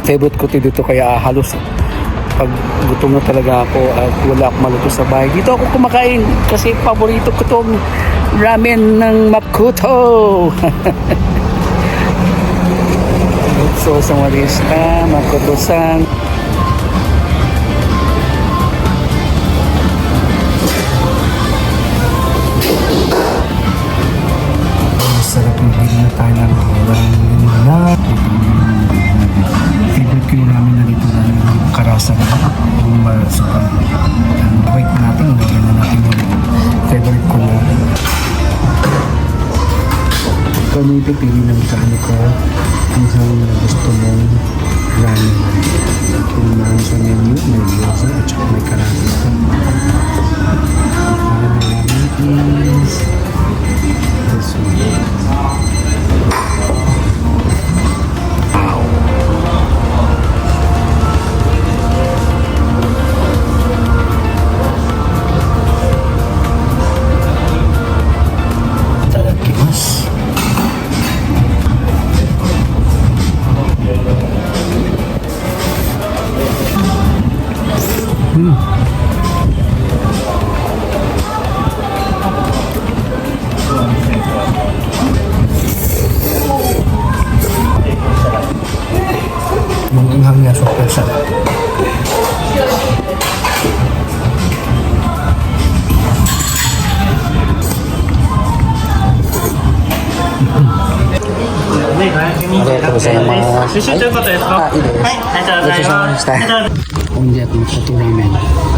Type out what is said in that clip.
Favorite ko dito kaya halos pag gutom na talaga ako at wala akong maluto sa bahay, dito ako kumakain kasi paborito ko tong ramen ng Makoto. So sa Marista, Makoto-san. Sarap ng bigyan tayo ng na favorite ko yung namin na dito na yung karasa yung sobrang wait natin, lagyan na natin yung favorite ko na ikaw na ipipili ng kaano ka hanggang gusto mong ramen kung naman sa menu may gyoza at saka may karasa is this one. Yung inghang niya super sarap. Hindi ako nagpatuloy men.